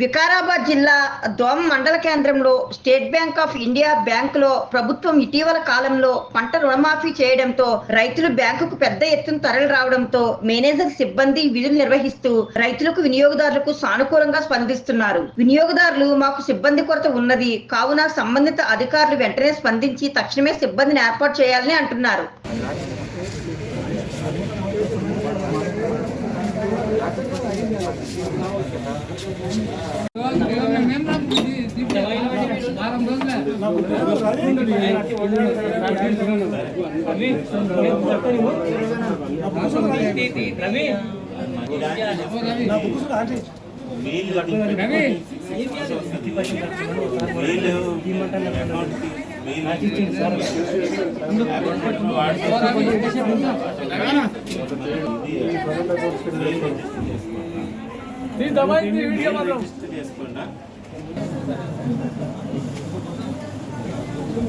వికారాబాద్ జిల్లా దోమ మండల కేంద్రంలో స్టేట్ బ్యాంక్ ఆఫ్ ఇండియా బ్యాంకులో ప్రభుత్వం ఇటీవల కాలంలో పంట రుణమాఫీ చేయడంతో రైతులు బ్యాంకుకు పెద్ద ఎత్తున తరలి రావడంతో మేనేజర్ సిబ్బంది విధులు నిర్వహిస్తూ రైతులకు వినియోగదారులకు సానుకూలంగా స్పందిస్తున్నారు. వినియోగదారులు మాకు సిబ్బంది కొరత ఉన్నది కావున సంబంధిత అధికారులు వెంటనే స్పందించి తక్షణమే సిబ్బందిని ఏర్పాటు చేయాలని అంటున్నారు. दवाई वीडियो